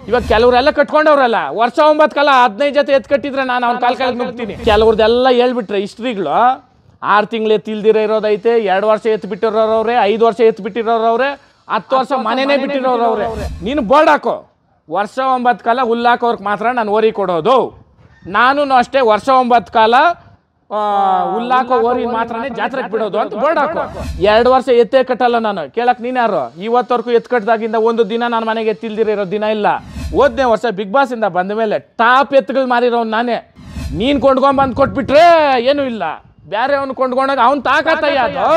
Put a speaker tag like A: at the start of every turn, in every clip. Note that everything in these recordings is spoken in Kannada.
A: ಇವಾಗ ಕೆಲವರೆಲ್ಲ ಕಟ್ಕೊಂಡವ್ರಲ್ಲ ವರ್ಷ 9 ಕಾಲ 15 ಜೊತೆ ಎತ್ ಕಟ್ಟಿದ್ರೆ ನಾನು ಅವ್ನ ಕಾಲಕ್ಕೆ ನುಗ್ತೀನಿ. ಕೆಲವ್ರದ್ದೆಲ್ಲ ಹೇಳ್ಬಿಟ್ರೆ ಹಿಸ್ಟ್ರಿಗಳು 6 ತಿಂಗಳು ಎತ್ತಿಲ್ದಿರ ಇರೋದೈತೆ, 2 ವರ್ಷ ಎತ್ತು ಬಿಟ್ಟಿರೋರವ್ರೆ, 5 ವರ್ಷ ಎತ್ತು ಬಿಟ್ಟಿರೋರವ್ರೆ, 10 ವರ್ಷ ಮನೆನೇ ಬಿಟ್ಟಿರೋರವ್ರೆ. ನೀನು ಬೋರ್ಡ್ ಹಾಕೋ, ವರ್ಷ 9 ಕಾಲ ಹುಲ್ಲಾಕೋರ್ಗೆ ಮಾತ್ರ ನಾನು ಓರಿ ಕೊಡೋದು. ನಾನು ಅಷ್ಟೇ ವರ್ಷ 9 ಕಾಲ ಹುಲ್ಲಾಕೋ ಓರಿನ ಮಾತ್ರನೇ ಜಾತ್ರೆಗೆ ಬಿಡೋದು ಅಂತ ಬೋರ್ಡ್ ಹಾಕೋ. 2 ವರ್ಷ ಎತ್ತೇ ಕಟ್ಟಲ್ಲ ನಾನು. ಕೇಳಕ್ ನೀನ್ ಯಾರು? ಇವತ್ತವರೆಗೂ ಎತ್ತು ಕಟ್ಟದಾಗಿಂದ ಒಂದು ದಿನ ನಾನು ಮನೆಗೆ ಎತ್ತಿಲ್ದಿರ ಇರೋ ದಿನ ಇಲ್ಲ. 5ನೇ ವರ್ಷ ಬಿಗ್ ಬಾಸ್ ಇಂದ ಬಂದ ಮೇಲೆ ಟಾಪ್ ಎತ್ತುಗಳು ಮಾರಿರೋನು ನಾನೇ. ನೀನ್ ಕೊಂಡ್ಕೊಂಡ್ ಕೊಟ್ಬಿಟ್ರೆ ಏನು ಇಲ್ಲ, ಬೇರೆ ಅವ್ನು ಕೊಂಡ್ಕೊಂಡಾಗ ಅವ್ನು ತಾಕತ್ತಯ್ಯ. ಅದು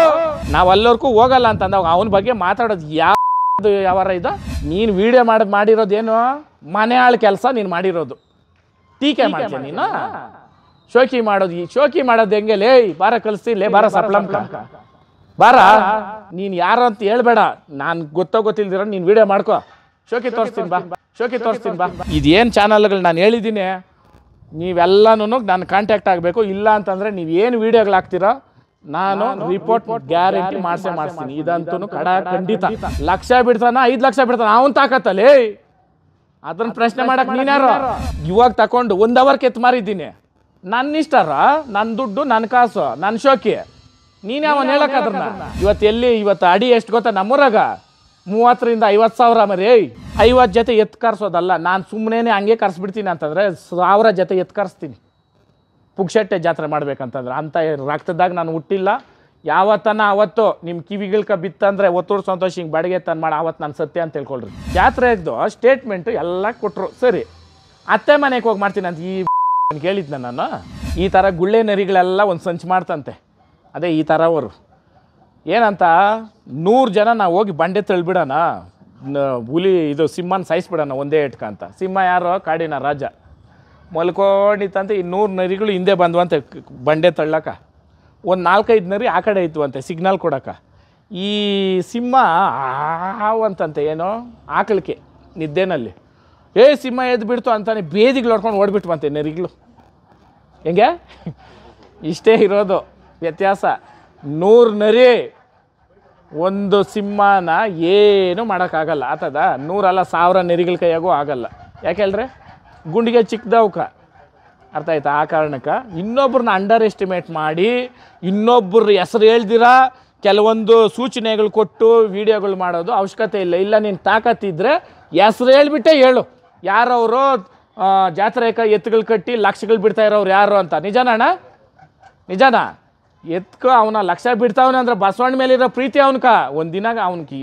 A: ನಾವ್ ಅಲ್ಲವರೆಗೂ ಹೋಗಲ್ಲ ಅಂತಂದಾಗ ಅವನ ಬಗ್ಗೆ ಮಾತಾಡೋದು ಯಾವಾರ ಇದು? ನೀನ್ ವಿಡಿಯೋ ಮಾಡಿರೋದೇನು ಮನೆ ಆಳ್ ಕೆಲಸ ನೀನ್ ಮಾಡಿರೋದು. ಟೀಕೆ ಮಾಡ್ತೀನಿ ನೀನು. ಶೋಕಿ ಮಾಡೋದು ಹೆಂಗೆ? ಲೇ ಬಾರ ಕಲಿಸ್ತೀನಿ, ಲೇ ಬಾರ ಸಪ್ಲಂಕ ಬಾರ. ನೀನ್ ಯಾರು ಅಂತ ಹೇಳ್ಬೇಡ, ನಾನು ಗೊತ್ತಿಲ್ದಿರೋ ನೀನ್ ವಿಡಿಯೋ ಮಾಡ್ಕೋ. ಶೋಕಿ ತೋರಿಸ್ತೀನಿ ಬಾ. ಇದೇನು ಚಾನಲ್ಗಳು ನಾನು ಹೇಳಿದ್ದೀನಿ, ನೀವೆಲ್ಲನೂ ನಾನು ಕಾಂಟ್ಯಾಕ್ಟ್ ಆಗಬೇಕು. ಇಲ್ಲ ಅಂತಂದರೆ ನೀವೇನು ವೀಡಿಯೋಗಳು ಹಾಕ್ತೀರೋ ನಾನು ರಿಪೋರ್ಟ್ ಗ್ಯಾರಂಟಿ ಮಾಡಿಸ್ತೀನಿ. ಇದಂತೂ ಖಂಡಿತ. ಲಕ್ಷ ಬಿಡ್ತಾನ 5 ಲಕ್ಷ ಬಿಡ್ತಾನ ಅವನ್ ತಾಕತ್ತಲ್ಲಿ, ಅದನ್ನ ಪ್ರಶ್ನೆ ಮಾಡಕ್ ನೀನ್ಯಾರು? ಇವಾಗ ತಕೊಂಡು 1 ಅವರ್ ಕೆತ್ತು ಮಾರಿದ್ದೀನಿ. ನನ್ನ ಇಷ್ಟಾರ, ನನ್ನ ದುಡ್ಡು, ನನ್ನ ಕಾಸು, ನನ್ನ ಶೋಕಿ. ನೀನು ಯಾವನ್ ಹೇಳಕ್ ಅದನ್ನ? ಇವತ್ತು ಅಡಿ ಎಷ್ಟು ಗೊತ್ತಾ ನಮ್ಮೂರಾಗ? 30 ರಿಂದ 50 ಸಾವಿರ ಮರಿ. 50 ಜೊತೆ ಎತ್ತು ಕರ್ಸೋದಲ್ಲ, ನಾನು ಸುಮ್ಮನೆ ಹಂಗೆ ಕರ್ಸ್ಬಿಡ್ತೀನಿ ಅಂತಂದರೆ 1000 ಜೊತೆ ಎತ್ತು ಕರ್ಸ್ತೀನಿ. ಪುಕ್ಷಟ್ಟೆ ಜಾತ್ರೆ ಮಾಡ್ಬೇಕಂತಂದ್ರೆ ಅಂತ ರಕ್ತದಾಗ ನಾನು ಹುಟ್ಟಿಲ್ಲ. ಯಾವತ್ತನ ಅವತ್ತು ನಿಮ್ಮ ಕಿವಿಗಳ್ಕ ಬಿತ್ತಂದ್ರೆ ಒತ್ತೂರು ಸಂತೋಷ ಹಿಂಗೆ ಬಾಡಿಗೆ ತಂದು ಮಾಡಿ ಅವತ್ತು ನಾನು ಸತ್ಯ ಅಂತ ತಿಳ್ಕೊಳ್ರಿ. ಜಾತ್ರೆದು ಸ್ಟೇಟ್ಮೆಂಟು ಎಲ್ಲ ಕೊಟ್ಟರು. ಸರಿ, ಅತ್ತೆ ಮನೆಗೆ ಹೋಗಿ ಮಾಡ್ತೀನಿ ಅಂತ ಕೇಳಿದ್ನ ನಾನು. ಈ ಥರ ಗುಳ್ಳೆ ನರಿಗಳೆಲ್ಲ ಒಂದು ಸಂಚು ಮಾಡ್ತಂತೆ. ಅದೇ ಈ ಥರ ಅವರು ಏನಂತ 100 ಜನ ನಾವು ಹೋಗಿ ಬಂಡೆ ತಳ್ಬಿಡೋಣ, ಹುಲಿ ಇದು ಸಿಂಹನ ಸಾಯಿಸ್ಬಿಡೋಣ ಒಂದೇ ಇಟ್ಕ ಅಂತ. ಸಿಂಹ ಯಾರೋ? ಕಾಡಿನ ರಾಜ. ಮಲ್ಕೊಂಡಿತ್ತಂತೆ. ಈ 100 ನರಿಗಳು ಹಿಂದೆ ಬಂದ್ವಂತೆ ಬಂಡೆ ತಳ್ಳಕ. ಒಂದು 4-5 ನರಿ ಆ ಕಡೆ ಇತ್ತು ಅಂತೆ ಸಿಗ್ನಲ್ ಕೊಡೋಕೆ. ಈ ಸಿಂಹ ಅಂತಂತೆ ಏನೋ ಆಕಳಿಕೆ ನಿದ್ದೆನಲ್ಲಿ. ಸಿಂಹ ಎದ್ದು ಬಿಡ್ತು ಅಂತಾನೆ ಬೇದಿಗಳು ಹೊಡ್ಕೊಂಡು ಓಡ್ಬಿಟ್ವಂತೆ ನರಿಗಳು. ಹೆಂಗೆ? ಇಷ್ಟೇ ಇರೋದು ವ್ಯತ್ಯಾಸ. 100 ನರಿ ಒಂದು ಸಿಂಹನ ಏನು ಮಾಡೋಕ್ಕಾಗಲ್ಲ. ಆತದ 100 ಅಲ್ಲ 1000 ನರಿಗಳ ಕೈಯಾಗೂ ಆಗಲ್ಲ. ಯಾಕೆ ಹೇಳ್ರೆ? ಗುಂಡಿಗೆ ಚಿಕ್ಕದವ್ಕ. ಅರ್ಥ ಆಯ್ತಾ? ಆ ಕಾರಣಕ್ಕೆ ಇನ್ನೊಬ್ರನ್ನ ಅಂಡರ್ ಎಸ್ಟಿಮೇಟ್ ಮಾಡಿ ಇನ್ನೊಬ್ಬರ ಹೆಸರು ಹೇಳ್ದಿರ ಕೆಲವೊಂದು ಸೂಚನೆಗಳು ಕೊಟ್ಟು ವಿಡಿಯೋಗಳು ಮಾಡೋದು ಅವಶ್ಯಕತೆ ಇಲ್ಲ. ಇಲ್ಲ ನೀನು ತಾಕತ್ತಿದ್ರೆ ಹೆಸರು ಹೇಳ್ಬಿಟ್ಟೆ ಹೇಳು, ಯಾರವರು ಜಾತ್ರೆಕ ಎತ್ತುಗಳು ಕಟ್ಟಿ ಲಕ್ಷಗಳು ಬಿಡ್ತಾ ಇರೋರು ಯಾರು ಅಂತ. ನಿಜನಾ? ಎತ್ಕೊ ಅವನ ಲಕ್ಷ ಬಿಡ್ತಾವನೆ ಅಂದ್ರೆ ಬಸವಣ್ಣ ಮೇಲಿರೋ ಪ್ರೀತಿ ಅವನ್ಕ. ಒಂದು ದಿನ ಅವನ್ಕಿ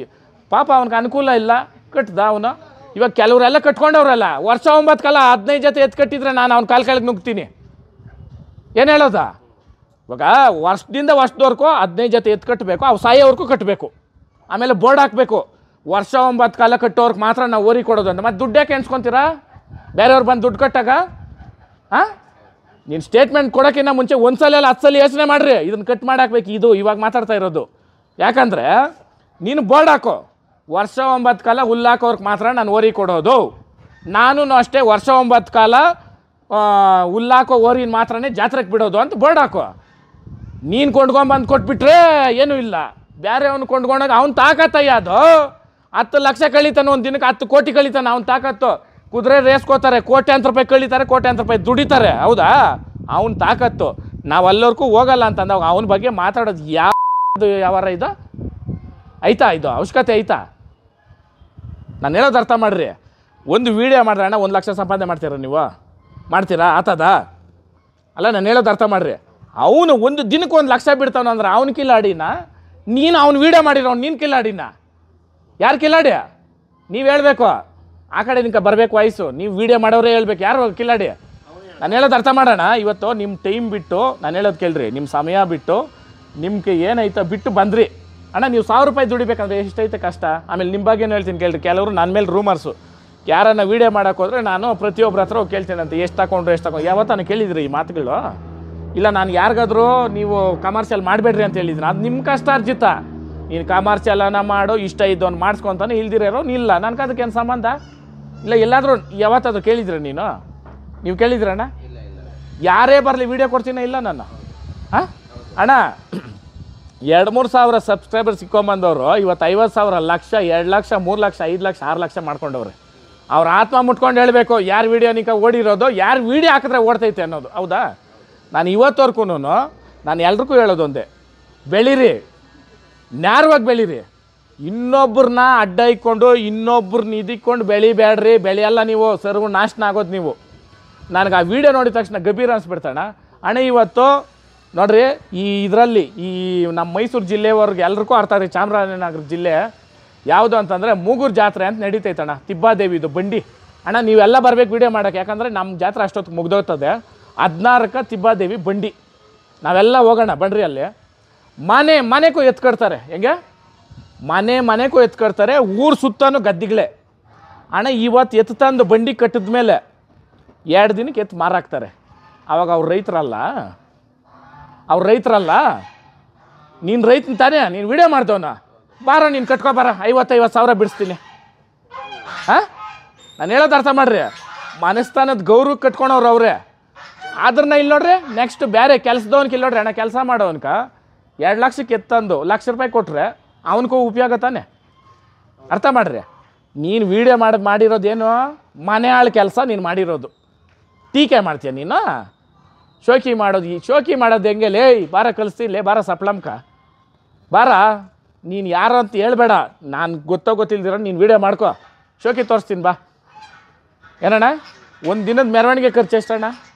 A: ಪಾಪ ಅವನ್ಗೆ ಅನುಕೂಲ ಇಲ್ಲ, ಕಟ್ದ ಅವನು. ಇವಾಗ ಕೆಲವರೆಲ್ಲ ಕಟ್ಕೊಂಡವ್ರಲ್ಲ, ವರ್ಷ 9 ಕಾಲ 15 ಜೊತೆ ಎತ್ತು ಕಟ್ಟಿದ್ರೆ ನಾನು ಅವ್ನ ಕಾಲಕ್ಕೆ ನುಗ್ತೀನಿ. ಏನು ಹೇಳೋದ? ಇವಾಗ ವರ್ಷದಿಂದ ವರ್ಷದವರೆಗೂ 15 ಜೊತೆ ಎತ್ತು ಕಟ್ಟಬೇಕು, ಅವು ಸಾಯೋವರೆಗೂ ಕಟ್ಟಬೇಕು. ಆಮೇಲೆ ಬೋರ್ಡ್ ಹಾಕಬೇಕು, ವರ್ಷ 9 ಕಾಲ ಕಟ್ಟೋರ್ಗೆ ಮಾತ್ರ ನಾವು ಓರಿ ಕೊಡೋದು ಅಂತ. ಮತ್ತು ದುಡ್ಡು ಯಾಕೆ ಎಣ್ಸ್ಕೊತೀರಾ? ಬೇರೆಯವ್ರು ಬಂದು ದುಡ್ಡು ಕಟ್ಟಾಗ ನೀನು ಸ್ಟೇಟ್ಮೆಂಟ್ ಕೊಡೋಕ್ಕಿಂತ ಮುಂಚೆ 1 ಸಲ ಅಲ್ಲ 10 ಸಲ ಯೋಚನೆ ಮಾಡಿರಿ ಇದನ್ನು ಕಟ್ ಮಾಡಿ ಹಾಕ್ಬೇಕು. ಇದು ಇವಾಗ ಮಾತಾಡ್ತಾ ಇರೋದು. ಯಾಕಂದರೆ ನೀನು ಬೋರ್ಡ್ ಹಾಕೋ, ವರ್ಷ 9 ಕಾಲ ಹುಲ್ಲಾಕೋರ್ಗೆ ಮಾತ್ರ ನಾನು ಓರಿ ಕೊಡೋದು. ನಾನು ಅಷ್ಟೇ ವರ್ಷ 9 ಕಾಲ ಹುಲ್ಲಾಕೋ ಓರಿನ ಮಾತ್ರನೇ ಜಾತ್ರೆಗೆ ಬಿಡೋದು ಅಂತ ಬೋರ್ಡ್ ಹಾಕೋ. ನೀನು ಕೊಂಡ್ಕೊಂಬಂದು ಕೊಟ್ಬಿಟ್ರೆ ಏನೂ ಇಲ್ಲ, ಬೇರೆ ಅವ್ನು ಕೊಂಡ್ಕೊಂಡಾಗ ಅವ್ನು ತಾಕತ್ತಯ್ಯ. ಅದು 10 ಲಕ್ಷ ಕಳೀತಾನೆ, ಒಂದು ದಿನಕ್ಕೆ 10 ಕೋಟಿ ಕಳೀತಾನೆ ಅವ್ನು ತಾಕತ್ತು. ಕುದುರೆ ರೇಸ್ಕೋತಾರೆ, ಕೋಟ್ಯಾಂತರ ರೂಪಾಯಿ ಕಳೀತಾರೆ, ಕೋಟ್ಯಾಂತರ ರೂಪಾಯಿ ದುಡಿತಾರೆ. ಹೌದಾ? ಅವ್ನು ತಾಕತ್ತು. ನಾವು ಅಲ್ಲವರೆಗೂ ಹೋಗಲ್ಲ ಅಂತಂದಾಗ ಅವನ ಬಗ್ಗೆ ಮಾತಾಡೋದು ಯಾವಾರ ಇದು ಆಯ್ತಾ? ಇದು ಅವಶ್ಯಕತೆ ಆಯ್ತಾ? ನಾನು ಹೇಳೋದು ಅರ್ಥ ಮಾಡ್ರಿ. ಒಂದು ವೀಡಿಯೋ ಮಾಡ್ರೆ ಅಣ್ಣ 1 ಲಕ್ಷ ಸಂಪಾದನೆ ಮಾಡ್ತೀರ ನೀವು? ಮಾಡ್ತೀರಾ? ಆತದ ಅಲ್ಲ, ನಾನು ಹೇಳೋದು ಅರ್ಥ ಮಾಡ್ರಿ. ಅವನು ಒಂದು ದಿನಕ್ಕೆ 1 ಲಕ್ಷ ಬಿಡ್ತಾವನು ಅಂದ್ರೆ ಅವ್ನು ಕಿಲ್ಲಾಡಿನ? ನೀನು ಅವ್ನು ವೀಡಿಯೋ ಮಾಡಿರೋ ನೀನು ಕಿಲ್ಲಾಡಿನ? ಯಾರು ಕಿಲ್ಲಾಡಿ? ನೀವು ಹೇಳ್ಬೇಕು. ಆ ಕಡೆ ನಿಂಕ ಬರಬೇಕು ವಾಯ್ಸು. ನೀವು ವೀಡಿಯೋ ಮಾಡೋರೇ ಹೇಳ್ಬೇಕು ಯಾರು ಕಿಲ್ಲಾಡಿ. ನಾನು ಹೇಳೋದು ಅರ್ಥ ಮಾಡೋಣ. ಇವತ್ತು ನಿಮ್ಮ ಟೈಮ್ ಬಿಟ್ಟು ನಾನು ಹೇಳೋದು ಕೇಳ್ರಿ, ನಿಮ್ಮ ಸಮಯ ಬಿಟ್ಟು ನಿಮ್ಗೆ ಏನಾಯ್ತೋ ಬಿಟ್ಟು ಬಂದ್ರಿ ಅಣ್ಣ. ನೀವು 1000 ರೂಪಾಯಿ ದುಡಿಬೇಕಂದ್ರೆ ಎಷ್ಟೈತೆ ಕಷ್ಟ. ಆಮೇಲೆ ನಿಮ್ಮ ಬಗ್ಗೆ ಹೇಳ್ತೀನಿ ಕೇಳ್ರಿ. ಕೆಲವರು ನನ್ನ ಮೇಲೆ ರೂಮರ್ಸು, ಯಾರನ್ನ ವೀಡಿಯೋ ಮಾಡೋಕೆ ಹೋದರೆ ನಾನು ಪ್ರತಿಯೊಬ್ಬರ ಹತ್ರ ಹೋಗಿ ಕೇಳ್ತೀನಿ ಅಂತ, ಎಷ್ಟು ತಗೊಂಡ್ರು. ಯಾವತ್ತಾನು ಕೇಳಿದ್ರಿ ಈ ಮಾತುಗಳು? ಇಲ್ಲ, ನಾನು ಯಾರಿಗಾದ್ರೂ ನೀವು ಕಮರ್ಷಿಯಲ್ ಮಾಡಬೇಡ್ರಿ ಅಂತ ಹೇಳಿದ್ದೀನಿ. ಅದು ನಿಮ್ಮ ಕಷ್ಟ ಅರ್ಜಿತ. ನೀನು ಕಮರ್ಷಿಯಲನ್ನ ಮಾಡು, ಇಷ್ಟ ಇದ್ದವನು ಮಾಡಿಸ್ಕೊಂತಾನೆ, ಇಲ್ದಿರೋ ಇಲ್ಲ. ನನಗೆ ಅದಕ್ಕೇನು ಸಂಬಂಧ ಇಲ್ಲ. ಎಲ್ಲಾದರೂ ಯಾವತ್ತಾದ್ರೂ ಕೇಳಿದ್ರೆ ನೀವು ಕೇಳಿದ್ರಣ್ಣ? ಯಾರೇ ಬರಲಿ ವೀಡಿಯೋ ಕೊಡ್ತೀನಿ ಇಲ್ಲ ನಾನು. ಅಣ್ಣ 2-3 ಸಾವಿರ ಸಬ್ಸ್ಕ್ರೈಬರ್ ಸಿಕ್ಕೊಂಬಂದವರು ಇವತ್ತು 50,000, ಲಕ್ಷ, 2 ಲಕ್ಷ, 3 ಲಕ್ಷ, 5 ಲಕ್ಷ, 6 ಲಕ್ಷ ಮಾಡ್ಕೊಂಡವ್ರೆ. ಅವ್ರ ಆತ್ಮ ಮುಟ್ಕೊಂಡು ಹೇಳಬೇಕು ಯಾರು ವೀಡಿಯೋ ನಿಕ ಓಡಿರೋದು, ಯಾರು ವೀಡಿಯೋ ಹಾಕಿದ್ರೆ ಓಡ್ತೈತೆ ಅನ್ನೋದು. ಹೌದಾ? ನಾನು ಇವತ್ತವರೆಗೂ ನಾನು ಎಲ್ರಿಗೂ ಹೇಳೋದು ಒಂದೇ, ಬೆಳೀರಿ, ನ್ಯಾರವಾಗಿ ಬೆಳೀರಿ. ಇನ್ನೊಬ್ಬರನ್ನ ಅಡ್ಡ ಇಕ್ಕೊಂಡು ಇನ್ನೊಬ್ಬರನ್ನ ಇದಿಕ್ಕೊಂಡು ಬೆಳಿಬೇಡ್ರಿ. ಬೆಳೆಯಲ್ಲ ನೀವು, ಸರ್ವ ನಾಶನ ಆಗೋದು ನೀವು. ನನಗೆ ಆ ವಿಡಿಯೋ ನೋಡಿದ ತಕ್ಷಣ ಗಂಭೀರ ಅನಿಸ್ಬಿಡ್ತಾಣ. ಅಣ್ಣ ಇವತ್ತು ನೋಡ್ರಿ, ಇದರಲ್ಲಿ ನಮ್ಮ ಮೈಸೂರು ಜಿಲ್ಲೆವರೆಗೆ ಎಲ್ರಿಗೂ ಅರ್ಥ ರೀ. ಚಾಮರಾಜನಗರ ಜಿಲ್ಲೆ ಯಾವುದು ಅಂತಂದರೆ ಮೂಗೂರು ಜಾತ್ರೆ ಅಂತ ನಡೀತೈತಣ್ಣ. ತಿಬ್ಬಾದೇವಿದು ಬಂಡಿ. ಅಣ್ಣ ನೀವೆಲ್ಲ ಬರಬೇಕು ವೀಡಿಯೋ ಮಾಡೋಕ್ಕೆ, ಯಾಕಂದರೆ ನಮ್ಮ ಜಾತ್ರೆ ಅಷ್ಟೊತ್ತಿಗೆ ಮುಗ್ದೋಗ್ತದೆ. 16ಕ್ಕೆ ತಿಬ್ಬಾದೇವಿ ಬಂಡಿ. ನಾವೆಲ್ಲ ಹೋಗೋಣ ಬನ್ರಿ. ಅಲ್ಲಿ ಮನೆಗೂ ಎತ್ಕೊಡ್ತಾರೆ. ಹೆಂಗೆ ಮನೆಗೂ ಎತ್ಕೊಡ್ತಾರೆ. ಊರು ಸುತ್ತನೂ ಗದ್ದಿಗಳೇ. ಅಣ್ಣ ಇವತ್ತು ಎತ್ತು ತಂದು ಬಂಡಿ ಕಟ್ಟಿದ ಮೇಲೆ 2 ದಿನಕ್ಕೆ ಎತ್ತು ಮಾರಾಕ್ತಾರೆ. ಆವಾಗ ಅವ್ರು ರೈತರಲ್ಲ. ನೀನು ರೈತನ ತಾನೇ, ನೀನು ವಿಡಿಯೋ ಮಾಡ್ದವನ, ಬಾರ ನೀನು ಕಟ್ಕೊ, ಬಾರ 50 ಸಾವಿರ ಬಿಡಿಸ್ತೀನಿ. ಹಾಂ, ನಾನು ಹೇಳೋದು ಅರ್ಥ ಮಾಡ್ರಿ. ಮನಸ್ಥಾನದ ಗೌರವ ಕಟ್ಕೊಳವ್ರು ಅವರೇ. ಆದ್ರನ್ನ ಇಲ್ಲಿ ನೋಡ್ರಿ, ನೆಕ್ಸ್ಟ್ ಬೇರೆ ಕೆಲಸದವನ್ಗೆ ಇಲ್ಲಿ ನೋಡ್ರಿ, ಅಣ್ಣ ಕೆಲಸ ಮಾಡೋವನ್ಕ 2 ಲಕ್ಷಕ್ಕೆ ಎತ್ತಂದು ₹1,00,000 ಕೊಟ್ಟರೆ ಅವನಿಗೂ ಉಪಯೋಗ ತಾನೆ. ಅರ್ಥ ಮಾಡ್ರಿ. ನೀನು ವೀಡಿಯೋ ಮಾಡಿರೋದೇನು ಮನೆ ಆಳು ಕೆಲಸ ನೀನು ಮಾಡಿರೋದು. ಟೀಕೆ ಮಾಡ್ತೀಯ ನೀನು, ಶೋಕಿ ಮಾಡೋದು ಹೆಂಗೆ? ಲೇ ಬಾರ ಕಲಿಸ್ತೀನಿ, ಲೇ ಬಾರ ಸಪ್ಲಮ್ಕ ಬಾರ. ನೀನು ಯಾರು ಅಂತ ಹೇಳ್ಬೇಡ, ನಾನು ಗೊತ್ತಿಲ್ದಿರೋ ನೀನು ವೀಡಿಯೋ ಮಾಡ್ಕೊ, ಶೋಕಿ ತೋರಿಸ್ತೀನಿ ಬಾ. ಏನಣ್ಣ, ಒಂದು ದಿನದ ಮೆರವಣಿಗೆ ಖರ್ಚು ಎಷ್ಟಣ್ಣ?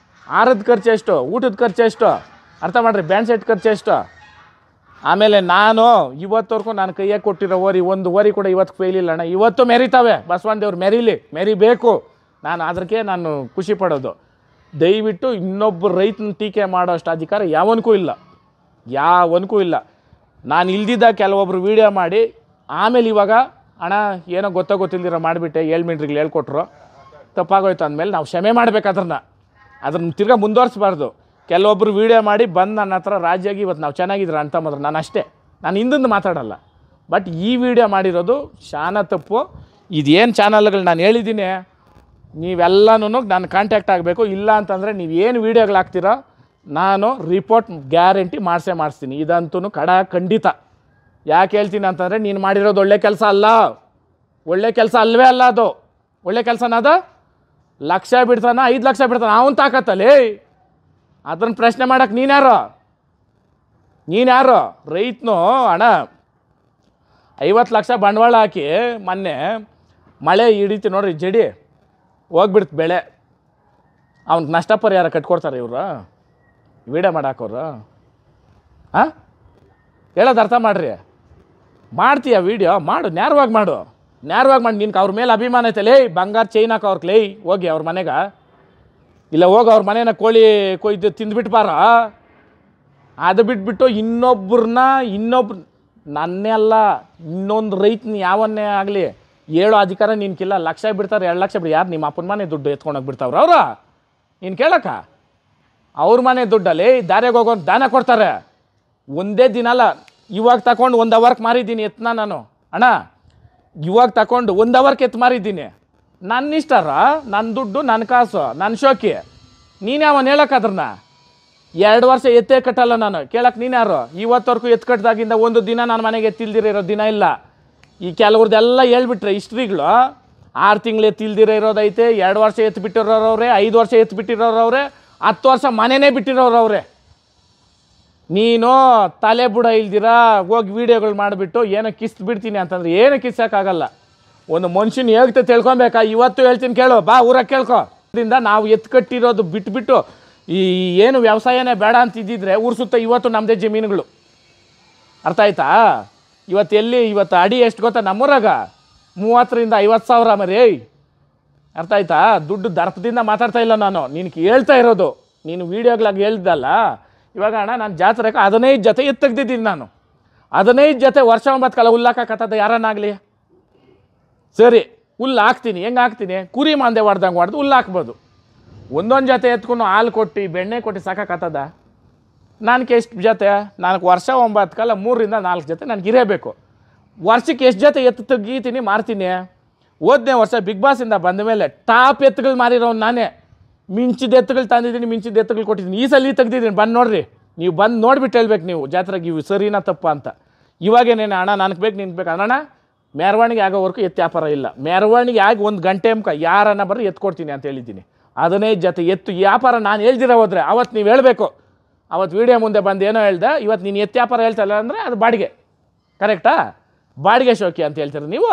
A: ಆರದ ಖರ್ಚು ಎಷ್ಟು? ಊಟದ ಖರ್ಚು ಎಷ್ಟು? ಅರ್ಥ ಮಾಡ್ರಿ. ಬ್ಯಾಂಡ್ ಸೆಟ್ ಖರ್ಚು ಎಷ್ಟು? ಆಮೇಲೆ ನಾನು ಇವತ್ತವರೆಗೂ ನಾನು ಕೈಯಾಗಿ ಕೊಟ್ಟಿರೋ ಒಂದು ಓರಿ ಕೂಡ ಇವತ್ತು ಫೇಲ್ ಇಲ್ಲ ಅಣ್ಣ. ಇವತ್ತು ಮೆರಿತಾವೆ. ಬಸವಣ್ಣ ದೇವ್ರು ಮೆರಿಬೇಕು. ನಾನು ಅದಕ್ಕೆ ನಾನು ಖುಷಿ ಪಡೋದು. ದಯವಿಟ್ಟು ಇನ್ನೊಬ್ಬರು ರೈತನ ಟೀಕೆ ಮಾಡೋ ಅಷ್ಟು ಅಧಿಕಾರ ಯಾವನಿಗೂ ಇಲ್ಲ. ನಾನು ಇಲ್ದಿದ್ದ ಕೆಲವೊಬ್ರು ವೀಡಿಯೋ ಮಾಡಿ ಆಮೇಲೆ ಇವಾಗ ಅಣ್ಣ ಏನೋ ಗೊತ್ತಿಲ್ದಿರೋ ಮಾಡಿಬಿಟ್ಟೆ, 7 ಮಿನಿಟ್ರಿಗೆ ಹೇಳ್ಕೊಟ್ರು, ತಪ್ಪಾಗೋಯ್ತು ಅಂದಮೇಲೆ ನಾವು ಕ್ಷಮೆ ಮಾಡ್ಬೇಕು. ಅದನ್ನು ತಿರ್ಗಾ ಮುಂದುವರಿಸ್ಬಾರ್ದು. ಕೆಲವೊಬ್ಬರು ವೀಡಿಯೋ ಮಾಡಿ ಬಂದು ನನ್ನ ಹತ್ರ ರಾಜ್ಯಾಗಿ ಇವತ್ತು ನಾವು ಚೆನ್ನಾಗಿದ್ರೆ ಅಂತಂದ್ರೆ ನಾನು ಅಷ್ಟೇ, ನಾನು ಹಿಂದಿಂದ ಮಾತಾಡಲ್ಲ. ಬಟ್ ಈ ವಿಡಿಯೋ ಮಾಡಿರೋದು ಶಾನ ತಪ್ಪು. ಇದೇನು ಚಾನಲ್ಗಳು ನಾನು ಹೇಳಿದ್ದೀನಿ, ನೀವೆಲ್ಲನೂ ನಾನು ಕಾಂಟ್ಯಾಕ್ಟ್ ಆಗಬೇಕು. ಇಲ್ಲ ಅಂತಂದರೆ ನೀವೇನು ವೀಡಿಯೋಗಳು ಹಾಕ್ತೀರೋ ನಾನು ರಿಪೋರ್ಟ್ ಗ್ಯಾರಂಟಿ ಮಾಡಿಸ್ತೀನಿ. ಇದಂತೂ ಖಂಡಿತ. ಯಾಕೆ ಹೇಳ್ತೀನಿ ಅಂತಂದರೆ, ನೀನು ಮಾಡಿರೋದು ಒಳ್ಳೆ ಕೆಲಸ ಅಲ್ಲ. ಒಳ್ಳೆ ಕೆಲಸ ಅಲ್ಲವೇ ಅಲ್ಲ ಅದು. ಒಳ್ಳೆ ಕೆಲಸನ ಅದು 1,00,000 ಬಿಡ್ತಾನ, 5 ಲಕ್ಷ ಬಿಡ್ತಾನೆ, ಅವನು ತಾಕತ್ತಲ್ಲಿ. ಅದನ್ನು ಪ್ರಶ್ನೆ ಮಾಡೋಕ್ಕೆ ನೀನ್ಯಾರು? ರೈತನು ಅಣ್ಣ 50 ಲಕ್ಷ ಬಂಡವಾಳ ಹಾಕಿ ಮೊನ್ನೆ ಮಳೆ ಹಿಡಿತು ನೋಡ್ರಿ, ಜಡಿ ಹೋಗ್ಬಿಡ್ತು ಬೆಳೆ. ಅವ್ನಿಗೆ ನಷ್ಟ ಪರಿಹಾರ ಕಟ್ಕೊಡ್ತಾರೆ ಇವರು ವೀಡಿಯೋ ಮಾಡಾಕೋರು? ಹಾಂ, ಹೇಳೋದು ಅರ್ಥ ಮಾಡ್ರಿ. ಮಾಡ್ತೀಯ ವೀಡಿಯೋ ಮಾಡು, ನ್ಯಾರವಾಗಿ ಮಾಡಿ. ನಿನ್ಗೆ ಅವ್ರ ಮೇಲೆ ಅಭಿಮಾನ ಐತೆ. ಲೇ ಬಂಗಾರ ಚೈನ್ ಹಾಕೋ ಅವ್ರಿಗೆ, ಲೇ ಹೋಗಿ ಅವ್ರ ಮನೆಗೆ, ಇಲ್ಲ ಹೋಗಿ ಅವ್ರ ಮನೇನ ಕೋಳಿ ಕೊಯ್ದು ತಿಂದುಬಿಟ್ಟು ಬಾರ. ಅದು ಬಿಟ್ಬಿಟ್ಟು ನನ್ನೇ ಅಲ್ಲ, ಇನ್ನೊಂದು ರೈತನ ಯಾವನ್ನೇ ಆಗಲಿ ಹೇಳೋ ಅಧಿಕಾರ ನಿನ್ಕಿಲ್ಲ. 1,00,000 ಬಿಡ್ತಾರೆ, 2 ಲಕ್ಷ ಬಿಡಿ. ಯಾರು ನಿಮ್ಮ ಅಪ್ಪನ ಮನೆ ದುಡ್ಡು ಎತ್ಕೊಂಡೋಗಿ ಬಿಡ್ತಾವ್ರ ಅವ್ರ? ನೀನು ಕೇಳಕ್ಕ? ಅವ್ರ ಮನೆ ದುಡ್ಡಲ್ಲಿ ದಾರಿಗೆ ಹೋಗೋ ದಾನ ಕೊಡ್ತಾರೆ. ಒಂದೇ ದಿನ ಅಲ್ಲ, ಇವಾಗ ತಗೊಂಡು 1 ಅವರ್ಗೆ ಮಾರಿದ್ದೀನಿ ಎತ್ತನ ನಾನು. ಅಣ್ಣ ಇವಾಗ ತಗೊಂಡು 1 ಅವರ್ಗೆ ಎತ್ತು ಮಾರಿದ್ದೀನಿ. ನನ್ನ ಇಷ್ಟಾರ, ನನ್ನ ದುಡ್ಡು, ನನ್ನ ಕಾಸು, ನನ್ನ ಶೋಕಿ. ನೀನು ಯಾವನು ಹೇಳೋಕ್ಕದ್ರನ್ನ? 2 ವರ್ಷ ಎತ್ತೇ ಕಟ್ಟಲ್ಲ ನಾನು. ಕೇಳಕ್ಕೆ ನೀನು ಯಾರು? ಇವತ್ತವರೆಗೂ ಎತ್ತು ಕಟ್ಟಿದಾಗಿಂದ ಒಂದು ದಿನ ನನ್ನ ಮನೆಗೆ ಎತ್ತಿಲ್ದಿರೋ ದಿನ ಇಲ್ಲ. ಈ ಕೆಲವ್ರದ್ದೆಲ್ಲ ಹೇಳ್ಬಿಟ್ರೆ ಹಿಸ್ಟ್ರಿಗಳು. 6 ತಿಂಗಳು ಎತ್ತಿಲ್ದಿರೋ ಇರೋದೈತೆ, 2 ವರ್ಷ ಎತ್ತು ಬಿಟ್ಟಿರೋರವ್ರೆ, 5 ವರ್ಷ ಎತ್ತು ಬಿಟ್ಟಿರೋರವ್ರೆ, 10 ವರ್ಷ ಮನೆಯೇ ಬಿಟ್ಟಿರೋರವ್ರೆ. ನೀನು ತಲೆ ಬುಡ ಇಲ್ದಿರ ಹೋಗಿ ವೀಡಿಯೋಗಳು ಮಾಡಿಬಿಟ್ಟು ಏನೋ ಕಿಸ್ತು ಬಿಡ್ತೀನಿ ಅಂತಂದ್ರೆ ಏನು ಕಿಸ್ಸೋಕ್ಕಾಗಲ್ಲ. ಒಂದು ಮನುಷ್ಯನ ಹೇಗ್ತ ತಿಳ್ಕೊಬೇಕಾ? ಇವತ್ತು ಹೇಳ್ತೀನಿ ಕೇಳು, ಬಾ ಊರಾಗ ಕೇಳ್ಕೊ. ಇದರಿಂದ ನಾವು ಎತ್ತು ಕಟ್ಟಿರೋದು ಬಿಟ್ಬಿಟ್ಟು ಏನು ವ್ಯವಸಾಯನೇ ಬೇಡ ಅಂತಿದ್ದಿದ್ರೆ ಊರು ಸುತ್ತ ಇವತ್ತು ನಮ್ಮದೇ ಜಮೀನುಗಳು. ಅರ್ಥ ಆಯ್ತಾ? ಇವತ್ತು ಅಡಿ ಎಷ್ಟು ಗೊತ್ತಾ ನಮ್ಮೂರಾಗ? 30ರಿಂದ 50 ಸಾವಿರ ಮರಿ. ಅರ್ಥ ಆಯ್ತಾ? ದುಡ್ಡು ದರ್ಪದಿಂದ ಮಾತಾಡ್ತಾ ಇಲ್ಲ ನಾನು, ನಿನಗೆ ಹೇಳ್ತಾ ಇರೋದು. ನೀನು ವೀಡಿಯೋಗಳಾಗಿ ಹೇಳ್ದಲ್ಲ. ಇವಾಗ ಅಣ್ಣ ನಾನು ಜಾತ್ರೆಗೆ 15 ಜೊತೆ ಎತ್ತು ತೆಗ್ದಿದ್ದೀನಿ ನಾನು. 15 ಜೊತೆ ವರ್ಷ 9 ಕಾಲ ಹುಲ್ಲಾಕತ್ತದ ಯಾರನ್ನಾಗಲಿ. ಸರಿ, ಹುಲ್ಲು ಹಾಕ್ತೀನಿ. ಹೆಂಗೆ ಹಾಕ್ತೀನಿ? ಕುರಿ ಮಾಂದೆ ಹೊಡ್ದಂಗೆ ಹೊಡೆದು ಹುಲ್ಲು ಹಾಕ್ಬೋದು. ಒಂದೊಂದು ಜೊತೆ ಎತ್ಕೊಂಡು ಹಾಲು ಕೊಟ್ಟು ಬೆಣ್ಣೆ ಕೊಟ್ಟು ಸಾಕಾಕತ್ತದ? ನನಗೆ ಎಷ್ಟು ಜೊತೆ? ನನಗೆ ವರ್ಷ 9 ಕಾಲ 3ರಿಂದ 4 ಜೊತೆ ನನಗೆ ಇರಬೇಕು. ವರ್ಷಕ್ಕೆ ಎಷ್ಟು ಜೊತೆ ಎತ್ತು ತೆಗೀತೀನಿ, ಮಾರ್ತೀನಿ. ಹೋದನೇ ವರ್ಷ ಬಿಗ್ ಬಾಸಿಂದ ಬಂದ ಮೇಲೆ ಟಾಪ್ ಎತ್ತುಗಳು ಮಾರಿರೋನು ನಾನೇ. ಮಿಂಚಿದ ಎತ್ತುಗಳು ತಂದಿದ್ದೀನಿ, ಮಿಂಚಿದ ಎತ್ತುಗಳು ಕೊಟ್ಟಿದ್ದೀನಿ. ಈ ಸಲ ತೆಗ್ದಿದ್ದೀನಿ, ಬಂದು ನೋಡ್ರಿ. ನೀವು ಬಂದು ನೋಡ್ಬಿಟ್ಟು ಹೇಳ್ಬೇಕು ನೀವು ಜಾತ್ರೆಗೆ ಇವು ಸರಿನಾ ತಪ್ಪ ಅಂತ. ಇವಾಗೇನೇನು ಅಣ್ಣ ನನಗೆ ಬೇಕು ನಿನ್ಗೆ ಬೇಕು ಅಣ್ಣ ಮೆರವಣಿಗೆ ಆಗೋವರೆಗೂ ಎತ್ತು ವ್ಯಾಪಾರ ಇಲ್ಲ. ಮೆರವಣಿಗೆ ಆಗಿ 1 ಗಂಟೆ ಮುಖ ಯಾರನ್ನ ಬರ್ರಿ ಎತ್ತು ಕೊಡ್ತೀನಿ ಅಂತ ಹೇಳಿದ್ದೀನಿ. 15 ಜೊತೆ ಎತ್ತು ವ್ಯಾಪಾರ ನಾನು ಹೇಳ್ದಿರ ಹೋದರೆ ಅವತ್ತು ನೀವು ಹೇಳಬೇಕು. ಅವತ್ತು ವೀಡಿಯೋ ಮುಂದೆ ಬಂದು ಏನೋ ಹೇಳ್ದೆ, ಇವತ್ತು ನೀನು ಎತ್ತು ವ್ಯಾಪಾರ ಹೇಳ್ತಲ್ಲ ಅಂದರೆ ಅದು ಬಾಡಿಗೆ. ಕರೆಕ್ಟಾ? ಬಾಡಿಗೆ ಶೋಕಿ ಅಂತ ಹೇಳ್ತೀರಿ ನೀವು.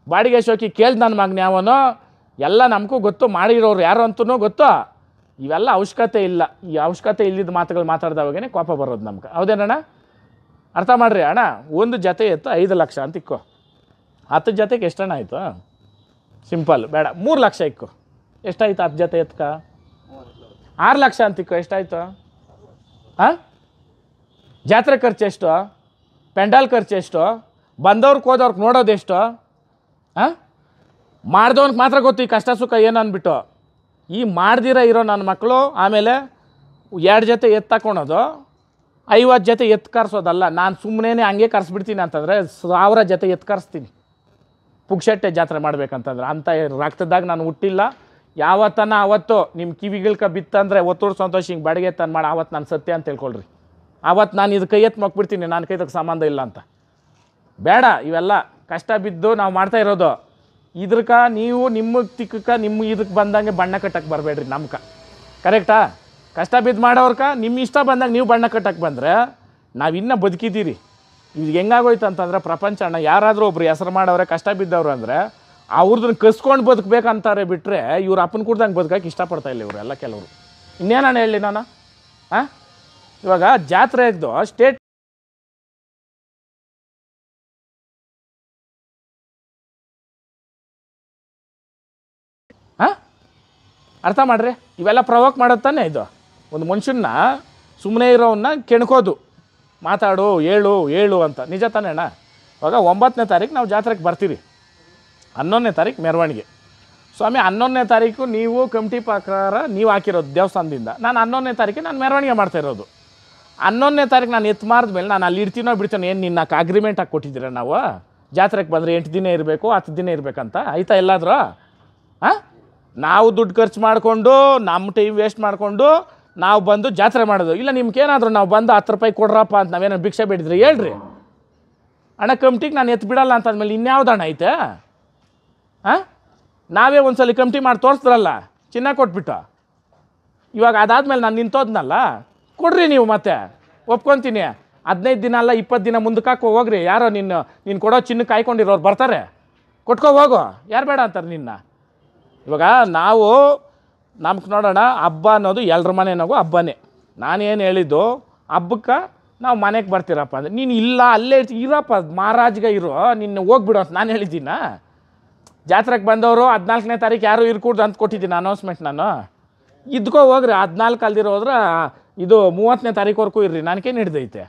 A: ಬಾಡಿಗೆ ಶೋಕಿ ಕೇಳ್ದು ನನ್ನ ಮಗನ ಯಾವನೋ, ಎಲ್ಲ ನಮಗೂ ಗೊತ್ತು, ಮಾಡಿರೋರು ಯಾರು ಅಂತೂ ಗೊತ್ತು. ಇವೆಲ್ಲ ಅವಶ್ಯಕತೆ ಇಲ್ಲ. ಈ ಅವಶ್ಯಕತೆ ಇಲ್ಲಿದ್ದ ಮಾತುಗಳು ಮಾತಾಡ್ದವಾಗೇ ಕೋಪ ಬರೋದು ನಮ್ಗೆ. ಹೌದೇನಣ್ಣ? ಅರ್ಥ ಮಾಡಿರಿ ಅಣ್ಣ. 1 ಜೊತೆ ಎತ್ತು 5 ಲಕ್ಷ ಅಂತ ಇಕ್ಕೋ. 10 ಜೊತೆಗೆ ಎಷ್ಟಣ್ಣ ಆಯಿತು? ಸಿಂಪಲ್, ಬೇಡ 3 ಲಕ್ಷ ಇಕ್ಕು. ಎಷ್ಟಾಯ್ತು 10 ಜೊತೆ ಎತ್ಕ? 6 ಲಕ್ಷ ಅಂತ ಇಕ್ಕೋ. ಎಷ್ಟಾಯಿತು? ಹಾಂ, ಜಾತ್ರೆ ಖರ್ಚು ಎಷ್ಟು? ಪೆಂಡಾಲ್ ಖರ್ಚು ಎಷ್ಟು? ಬಂದವ್ರಿಗೆ ಹೋದವ್ರಿಗೆ ನೋಡೋದೆಷ್ಟು? ಹಾಂ, ಮಾಡ್ದವ್ನಿಗೆ ಮಾತ್ರ ಗೊತ್ತು ಈ ಕಷ್ಟ ಸುಖ ಏನು ಅಂದ್ಬಿಟ್ಟು. ಈ ಮಾಡ್ದಿರ ಇರೋ ನನ್ನ ಮಕ್ಕಳು ಆಮೇಲೆ 2 ಜೊತೆ ಎತ್ತು ತಗೊಳೋದು, 50 ಜೊತೆ ಎತ್ತು ಕರ್ಸೋದಲ್ಲ. ನಾನು ಸುಮ್ಮನೆ ಹಂಗೆ ಕರ್ಸ್ಬಿಡ್ತೀನಿ ಅಂತಂದರೆ 1000 ಜೊತೆ ಎತ್ತು ಕರ್ಸ್ತೀನಿ ಪುಕ್ಷಟ್ಟೆ ಜಾತ್ರೆ ಮಾಡ್ಬೇಕಂತಂದ್ರೆ. ಅಂಥ ರಕ್ತದಾಗ ನಾನು ಹುಟ್ಟಿಲ್ಲ. ಯಾವತ್ತನ ಅವತ್ತು ನಿಮ್ಮ ಕಿವಿಗಳ್ಕ ಬಿತ್ತಂದರೆ ಒತ್ತೂರು ಸಂತೋಷ ಹಿಂಗೆ ಬಾಡಿಗೆ ತಂದು ಮಾಡಿ ಆವತ್ತು ನಾನು ಸತ್ಯ ಅಂತ ತಿಳ್ಕೊಳ್ರಿ. ಆವತ್ತು ನಾನು ಇದು ಕೈ ಎತ್ತು ಮಕ್ಬಿಡ್ತೀನಿ, ನನ್ನ ಕೈದಕ್ಕೆ ಸಂಬಂಧ ಇಲ್ಲ ಅಂತ. ಬೇಡ, ಇವೆಲ್ಲ ಕಷ್ಟ ಬಿದ್ದು ನಾವು ಮಾಡ್ತಾ ಇರೋದು. ಇದ್ರಕ ನೀವು ನಿಮ್ಮ ತಿಕ್ಕಕ್ಕೆ ನಿಮ್ಮ ಇದಕ್ಕೆ ಬಂದಂಗೆ ಬಣ್ಣ ಕಟ್ಟಕ್ಕೆ ಬರಬೇಡ್ರಿ ನಮ್ಗೆ. ಕರೆಕ್ಟಾ? ಕಷ್ಟ ಬಿದ್ದು ಮಾಡೋರ್ಕ ನಿಮ್ಮ ಇಷ್ಟ ಬಂದಾಗ ನೀವು ಬಣ್ಣ ಕಟ್ಟಕ್ಕೆ ಬಂದರೆ ನಾವು ಇನ್ನೂ ಬದುಕಿದ್ದೀರಿ. ಇದು ಹೆಂಗಾಗೋಯ್ತು ಅಂತಂದ್ರೆ ಪ್ರಪಂಚ ಅಣ್ಣ, ಯಾರಾದರೂ ಒಬ್ರು ಹೆಸರು ಮಾಡೋರೆ ಕಷ್ಟ ಬಿದ್ದವರು ಅಂದರೆ ಅವ್ರದನ್ನ ಕಸ್ಕೊಂಡು ಬದುಕಬೇಕಂತಾರೆ ಬಿಟ್ಟರೆ ಇವ್ರು ಅಪ್ಪನ ಕುಡ್ದಂಗೆ ಬದುಕಕ್ಕೆ ಇಷ್ಟಪಡ್ತಾ ಇಲ್ಲ ಇವರೆಲ್ಲ ಕೆಲವರು. ಇನ್ನೇನಾನು ಹೇಳಿ ನಾನು? ಹಾಂ, ಇವಾಗ ಜಾತ್ರೆ ಇದ್ದು ಸ್ಟೇಟ್ ಹಾಂ, ಅರ್ಥ ಮಾಡ್ರಿ. ಇವೆಲ್ಲ ಪ್ರವೋಕ್ ಮಾಡೋದು ತಾನೇ ಇದು. ಒಂದು ಮನುಷ್ಯನ್ನ ಸುಮ್ಮನೆ ಇರೋವನ್ನ ಕೆಣ್ಕೋದು, ಮಾತಾಡು, ಹೇಳು ಅಂತ. ನಿಜ ತಾನೇ ಅಣ್ಣ? ಇವಾಗ 9ನೇ ತಾರೀಕು ನಾವು ಜಾತ್ರೆಗೆ ಬರ್ತೀರಿ, 11ನೇ ತಾರೀಕು ಮೆರವಣಿಗೆ. ಸ್ವಾಮಿ 11ನೇ ತಾರೀಕು ನೀವು ಕಮಿಟಿ ಪ್ರಕಾರ ನೀವು ಹಾಕಿರೋದು ದೇವಸ್ಥಾನದಿಂದ. ನಾನು 11ನೇ ತಾರೀಕು ನಾನು ಮೆರವಣಿಗೆ ಮಾಡ್ತಾಯಿರೋದು. 11ನೇ ತಾರೀಕು ನಾನು ಎತ್ತು ಮಾರಿದ್ಮೇಲೆ ನಾನು ಅಲ್ಲಿ ಇರ್ತೀನೋ ಬಿಡ್ತೀನೋ, ಏನು ನಿನ್ನ ಅಗ್ರಿಮೆಂಟ್ ಹಾಕಿ ಕೊಟ್ಟಿದ್ದೀರ ನಾವು ಜಾತ್ರೆಗೆ ಬಂದರೆ 8 ದಿನ ಇರಬೇಕು 10 ದಿನ ಇರಬೇಕಂತ? ಆಯಿತಾ ಎಲ್ಲಾದರೂ? ಹಾಂ, ನಾವು ದುಡ್ಡು ಖರ್ಚು ಮಾಡಿಕೊಂಡು ನಮ್ಮ ಟೈಮ್ ವೇಸ್ಟ್ ಮಾಡಿಕೊಂಡು ನಾವು ಬಂದು ಜಾತ್ರೆ ಮಾಡೋದು. ಇಲ್ಲ ನಿಮ್ಗೇನಾದರೂ ನಾವು ಬಂದು 10 ರೂಪಾಯಿ ಕೊಡ್ರಪ್ಪ ಅಂತ ನಾವೇನೋ ಭಿಕ್ಷೆ ಬೇಡಿದ್ರೆ ಹೇಳ್ರಿ ಅಣ್ಣ. ಕಮಿಟಿಗೆ ನಾನು ಎತ್ತು ಬಿಡಲ್ಲ ಅಂತಂದ್ಮೇಲೆ ಇನ್ಯಾವ್ದು ಹಣ ಐತೆ? ಹಾಂ, ನಾವೇ ಒಂದ್ಸಲ ಕಮಿಟಿ ಮಾಡಿ ತೋರಿಸಿದ್ರಲ್ಲ ಚಿನ್ನ ಕೊಟ್ಬಿಟ್ಟು. ಇವಾಗ ಅದಾದಮೇಲೆ ನಾನು ನಿಂತೋದ್ನಲ್ಲ, ಕೊಡ್ರಿ ನೀವು, ಮತ್ತೆ ಒಪ್ಕೊತೀನಿ. 15 ದಿನ ಅಲ್ಲ 20 ದಿನ ಮುಂದಕ್ಕೆ ಹಾಕೋ ಹೋಗ್ರಿ. ಯಾರೋ ನೀನು ಕೊಡೋ ಚಿನ್ನಕ್ಕೆ ಕಾಯ್ಕೊಂಡಿರೋರು ಬರ್ತಾರೆ, ಕೊಟ್ಕೋ ಹೋಗು. ಯಾರು ಬೇಡ ಅಂತಾರೆ ನಿನ್ನ? ಇವಾಗ ನಾವು ನಮ್ಗೆ ನೋಡೋಣ, ಹಬ್ಬ ಅನ್ನೋದು ಎಲ್ಲರ ಮನೆಯಾಗೂ ಹಬ್ಬನೇ. ನಾನೇನು ಹೇಳಿದ್ದು, ಹಬ್ಬಕ್ಕೆ ನಾವು ಮನೆಗೆ ಬರ್ತೀರಪ್ಪ ಅಂದರೆ ನೀನು ಇಲ್ಲ ಅಲ್ಲೇ ಇರಪ್ಪ ಮಹಾರಾಜ್ಗೆ ಇರೋ, ನಿನ್ನ ಹೋಗ್ಬಿಡು ಅಂತ ನಾನು ಹೇಳಿದ್ದೀನ? ಜಾತ್ರೆಗೆ ಬಂದವರು 14ನೇ ತಾರೀಕು ಯಾರು ಇರ್ಕೂಡ್ದು ಅಂತ ಕೊಟ್ಟಿದ್ದೀನಿ ಅನೌನ್ಸ್ಮೆಂಟ್ ನಾನು. ಇದ್ಕೋ ಹೋಗ್ರಿ, 14 ಅಲ್ದಿರೋ ಹೋದ್ರೆ ಇದು 30ನೇ ತಾರೀಕುವರೆಗೂ ಇರ್ರಿ, ನನಗೇನು ಹಿಡ್ದೈತೆ.